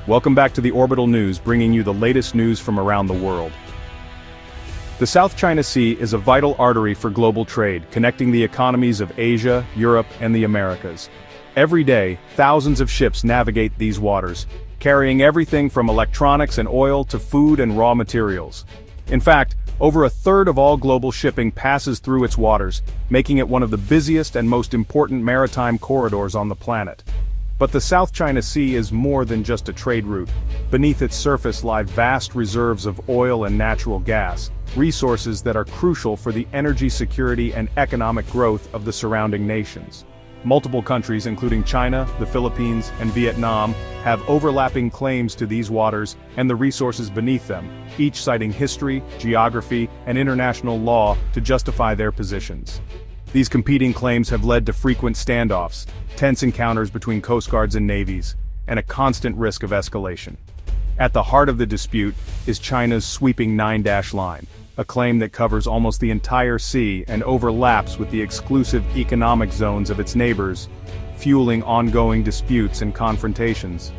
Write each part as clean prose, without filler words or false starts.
Welcome back to the Orbital News, bringing you the latest news from around the world. The South China Sea is a vital artery for global trade, connecting the economies of Asia, Europe, and the Americas. Every day, thousands of ships navigate these waters, carrying everything from electronics and oil to food and raw materials. In fact, over a third of all global shipping passes through its waters, making it one of the busiest and most important maritime corridors on the planet. But the South China Sea is more than just a trade route. Beneath its surface lie vast reserves of oil and natural gas, resources that are crucial for the energy security and economic growth of the surrounding nations. Multiple countries, including China, the Philippines, and Vietnam, have overlapping claims to these waters and the resources beneath them, each citing history, geography, and international law to justify their positions. These competing claims have led to frequent standoffs, tense encounters between coast guards and navies, and a constant risk of escalation. At the heart of the dispute is China's sweeping 9-dash line, a claim that covers almost the entire sea and overlaps with the exclusive economic zones of its neighbors, fueling ongoing disputes and confrontations.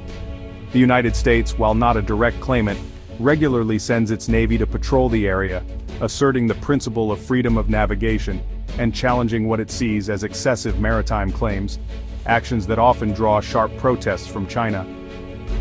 The United States, while not a direct claimant, regularly sends its navy to patrol the area, asserting the principle of freedom of navigation and challenging what it sees as excessive maritime claims, actions that often draw sharp protests from China.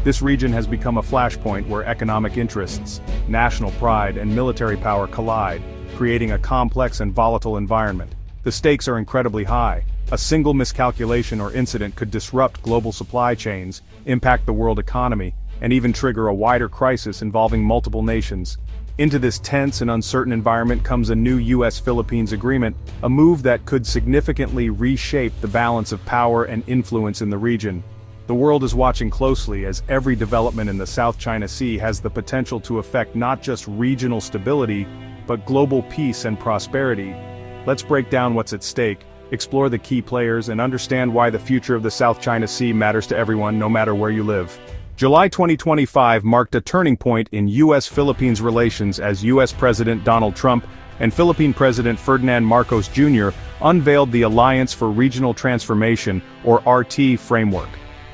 This region has become a flashpoint where economic interests, national pride, and military power collide, creating a complex and volatile environment. The stakes are incredibly high. A single miscalculation or incident could disrupt global supply chains, impact the world economy, and even trigger a wider crisis involving multiple nations. Into this tense and uncertain environment comes a new US-Philippines agreement, a move that could significantly reshape the balance of power and influence in the region. The world is watching closely as every development in the South China Sea has the potential to affect not just regional stability, but global peace and prosperity. Let's break down what's at stake, explore the key players, and understand why the future of the South China Sea matters to everyone, no matter where you live. July 2025 marked a turning point in US-Philippines relations as US President Donald Trump and Philippine President Ferdinand Marcos Jr. unveiled the Alliance for Regional Transformation, or RT, framework.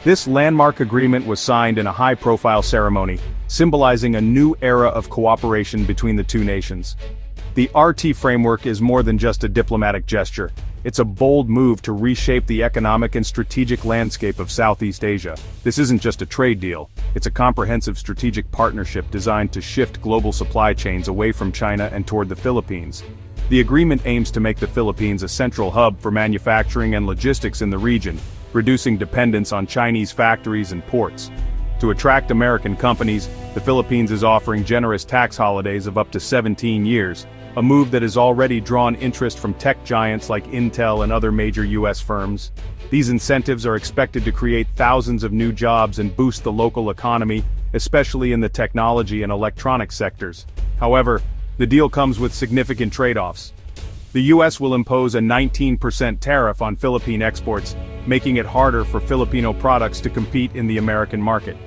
This landmark agreement was signed in a high-profile ceremony, symbolizing a new era of cooperation between the two nations. The RT framework is more than just a diplomatic gesture. It's a bold move to reshape the economic and strategic landscape of Southeast Asia. This isn't just a trade deal, it's a comprehensive strategic partnership designed to shift global supply chains away from China and toward the Philippines. The agreement aims to make the Philippines a central hub for manufacturing and logistics in the region, reducing dependence on Chinese factories and ports. To attract American companies, the Philippines is offering generous tax holidays of up to 17 years, a move that has already drawn interest from tech giants like Intel and other major US firms. These incentives are expected to create thousands of new jobs and boost the local economy, especially in the technology and electronics sectors. However, the deal comes with significant trade-offs. The US will impose a 19% tariff on Philippine exports, making it harder for Filipino products to compete in the American market.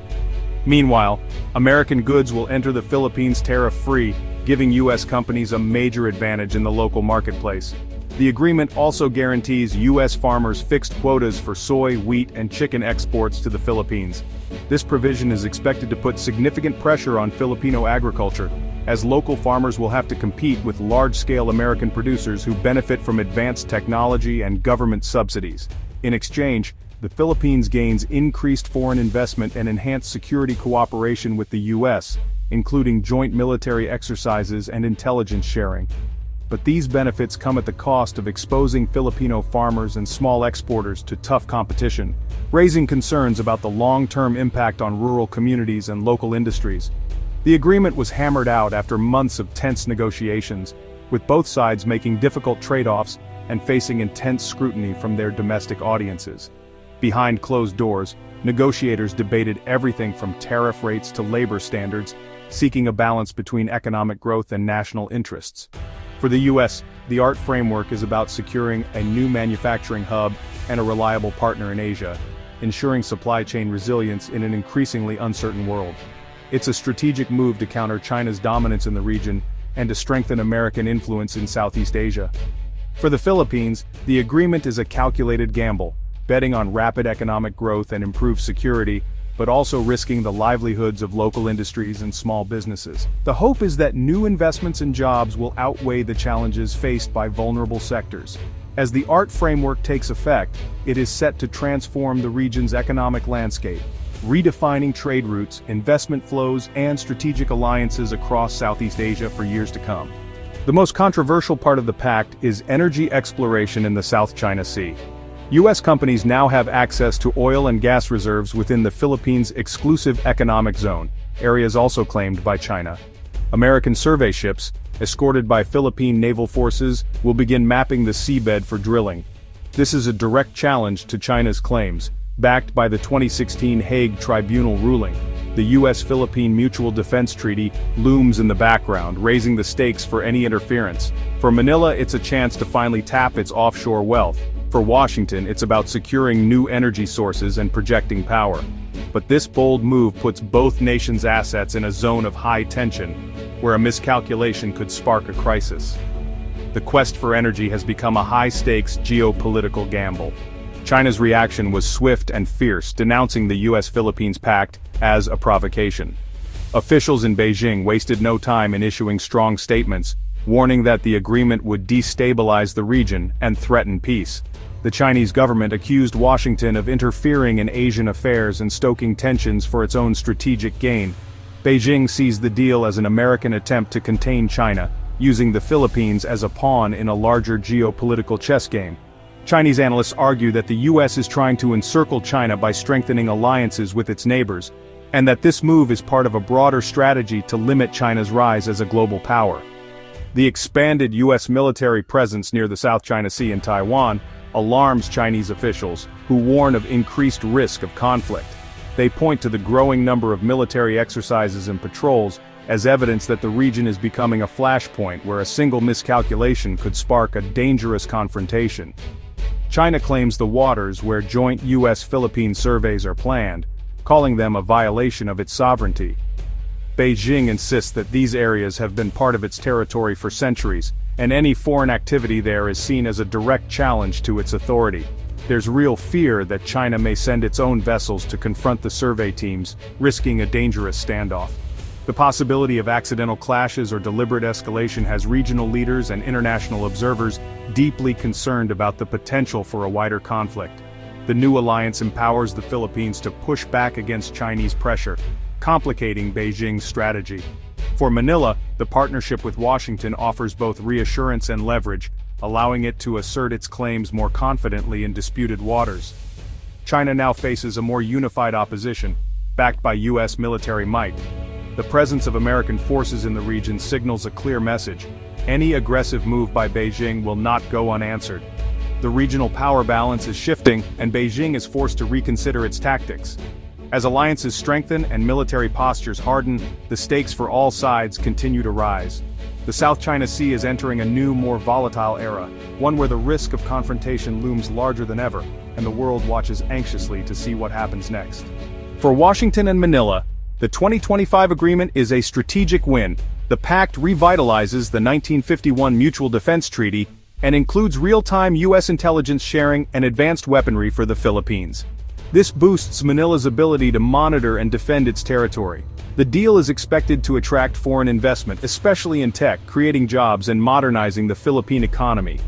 Meanwhile, American goods will enter the Philippines tariff-free, giving US companies a major advantage in the local marketplace. The agreement also guarantees US farmers fixed quotas for soy, wheat, and chicken exports to the Philippines. This provision is expected to put significant pressure on Filipino agriculture, as local farmers will have to compete with large-scale American producers who benefit from advanced technology and government subsidies. In exchange, the Philippines gains increased foreign investment and enhanced security cooperation with the US, including joint military exercises and intelligence sharing. But these benefits come at the cost of exposing Filipino farmers and small exporters to tough competition, raising concerns about the long-term impact on rural communities and local industries. The agreement was hammered out after months of tense negotiations, with both sides making difficult trade-offs and facing intense scrutiny from their domestic audiences. Behind closed doors, negotiators debated everything from tariff rates to labor standards, seeking a balance between economic growth and national interests. For the US, the ART framework is about securing a new manufacturing hub and a reliable partner in Asia, ensuring supply chain resilience in an increasingly uncertain world. It's a strategic move to counter China's dominance in the region and to strengthen American influence in Southeast Asia. For the Philippines, the agreement is a calculated gamble, betting on rapid economic growth and improved security, but also risking the livelihoods of local industries and small businesses. The hope is that new investments and jobs will outweigh the challenges faced by vulnerable sectors. As the ART framework takes effect, it is set to transform the region's economic landscape, redefining trade routes, investment flows, and strategic alliances across Southeast Asia for years to come. The most controversial part of the pact is energy exploration in the South China Sea. U.S. companies now have access to oil and gas reserves within the Philippines' exclusive economic zone, areas also claimed by China. American survey ships, escorted by Philippine naval forces, will begin mapping the seabed for drilling. This is a direct challenge to China's claims, backed by the 2016 Hague Tribunal ruling. The U.S.-Philippine Mutual Defense Treaty looms in the background, raising the stakes for any interference. For Manila, it's a chance to finally tap its offshore wealth. For Washington, it's about securing new energy sources and projecting power. But this bold move puts both nations' assets in a zone of high tension, where a miscalculation could spark a crisis. The quest for energy has become a high-stakes geopolitical gamble. China's reaction was swift and fierce, denouncing the U.S.-Philippines pact as a provocation. Officials in Beijing wasted no time in issuing strong statements, warning that the agreement would destabilize the region and threaten peace. The Chinese government accused Washington of interfering in Asian affairs and stoking tensions for its own strategic gain. Beijing sees the deal as an American attempt to contain China, using the Philippines as a pawn in a larger geopolitical chess game. Chinese analysts argue that the U.S. is trying to encircle China by strengthening alliances with its neighbors, and that this move is part of a broader strategy to limit China's rise as a global power. The expanded U.S. military presence near the South China Sea and Taiwan alarms Chinese officials, who warn of increased risk of conflict. They point to the growing number of military exercises and patrols as evidence that the region is becoming a flashpoint where a single miscalculation could spark a dangerous confrontation. China claims the waters where joint U.S.-Philippine surveys are planned, calling them a violation of its sovereignty. Beijing insists that these areas have been part of its territory for centuries, and any foreign activity there is seen as a direct challenge to its authority. There's real fear that China may send its own vessels to confront the survey teams, risking a dangerous standoff. The possibility of accidental clashes or deliberate escalation has regional leaders and international observers deeply concerned about the potential for a wider conflict. The new alliance empowers the Philippines to push back against Chinese pressure, complicating Beijing's strategy. For Manila, the partnership with Washington offers both reassurance and leverage, allowing it to assert its claims more confidently in disputed waters. China now faces a more unified opposition, backed by U.S. military might. The presence of American forces in the region signals a clear message: any aggressive move by Beijing will not go unanswered. The regional power balance is shifting, and Beijing is forced to reconsider its tactics. As alliances strengthen and military postures harden, the stakes for all sides continue to rise. The South China Sea is entering a new, more volatile era, one where the risk of confrontation looms larger than ever, and the world watches anxiously to see what happens next. For Washington and Manila, the 2025 agreement is a strategic win. The pact revitalizes the 1951 Mutual Defense Treaty and includes real-time U.S. intelligence sharing and advanced weaponry for the Philippines. This boosts Manila's ability to monitor and defend its territory. The deal is expected to attract foreign investment, especially in tech, creating jobs and modernizing the Philippine economy.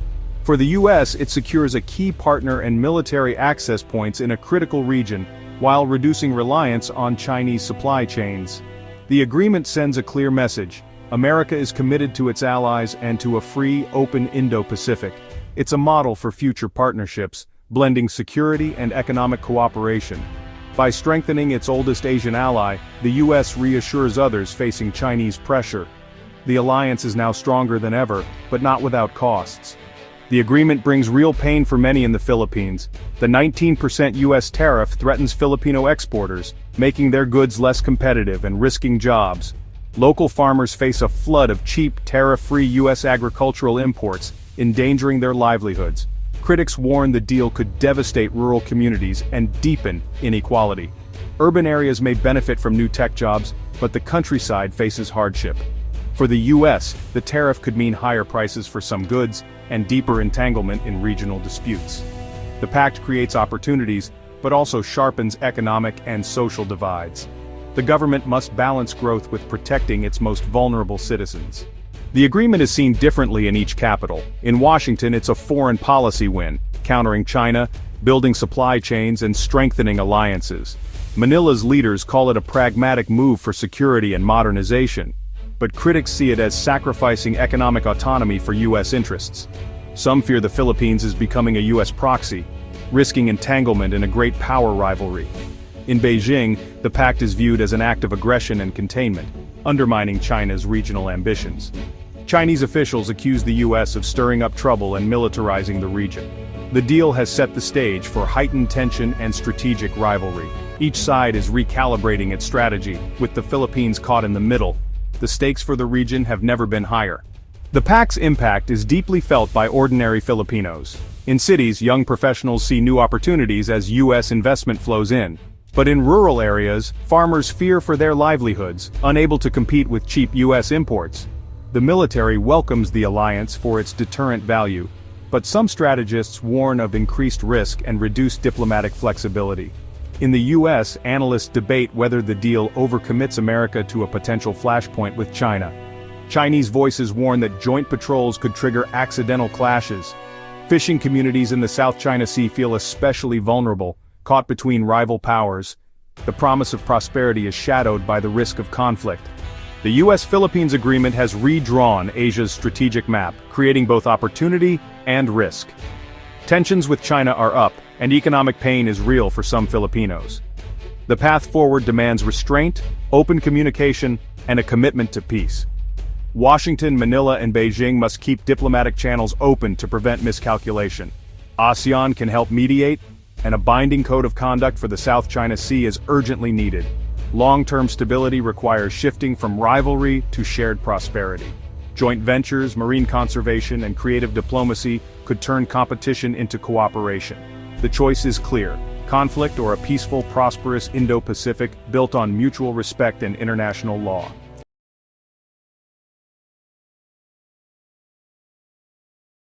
For the U.S., it secures a key partner and military access points in a critical region, while reducing reliance on Chinese supply chains. The agreement sends a clear message: America is committed to its allies and to a free, open Indo-Pacific. It's a model for future partnerships, blending security and economic cooperation. By strengthening its oldest Asian ally, the U.S. reassures others facing Chinese pressure. The alliance is now stronger than ever, but not without costs. The agreement brings real pain for many in the Philippines. The 19% U.S. tariff threatens Filipino exporters, making their goods less competitive and risking jobs. Local farmers face a flood of cheap, tariff-free U.S. agricultural imports, endangering their livelihoods. Critics warn the deal could devastate rural communities and deepen inequality. Urban areas may benefit from new tech jobs, but the countryside faces hardship. For the U.S., the tariff could mean higher prices for some goods and deeper entanglement in regional disputes. The pact creates opportunities, but also sharpens economic and social divides. The government must balance growth with protecting its most vulnerable citizens. The agreement is seen differently in each capital. In Washington, it's a foreign policy win, countering China, building supply chains and strengthening alliances. Manila's leaders call it a pragmatic move for security and modernization, but critics see it as sacrificing economic autonomy for U.S. interests. Some fear the Philippines is becoming a U.S. proxy, risking entanglement in a great power rivalry. In Beijing, the pact is viewed as an act of aggression and containment, undermining China's regional ambitions. Chinese officials accuse the U.S. of stirring up trouble and militarizing the region. The deal has set the stage for heightened tension and strategic rivalry. Each side is recalibrating its strategy, with the Philippines caught in the middle. The stakes for the region have never been higher. The pact's impact is deeply felt by ordinary Filipinos. In cities, young professionals see new opportunities as U.S. investment flows in. But in rural areas, farmers fear for their livelihoods, unable to compete with cheap U.S. imports. The military welcomes the alliance for its deterrent value, but some strategists warn of increased risk and reduced diplomatic flexibility. In the U.S., analysts debate whether the deal overcommits America to a potential flashpoint with China. Chinese voices warn that joint patrols could trigger accidental clashes. Fishing communities in the South China Sea feel especially vulnerable, caught between rival powers. The promise of prosperity is shadowed by the risk of conflict. The U.S.-Philippines agreement has redrawn Asia's strategic map, creating both opportunity and risk. Tensions with China are up, and economic pain is real for some Filipinos. The path forward demands restraint, open communication, and a commitment to peace. Washington, Manila, and Beijing must keep diplomatic channels open to prevent miscalculation. ASEAN can help mediate, and a binding code of conduct for the South China Sea is urgently needed. Long-term stability requires shifting from rivalry to shared prosperity. Joint ventures, marine conservation, and creative diplomacy could turn competition into cooperation. The choice is clear: conflict or a peaceful, prosperous Indo-Pacific built on mutual respect and international law.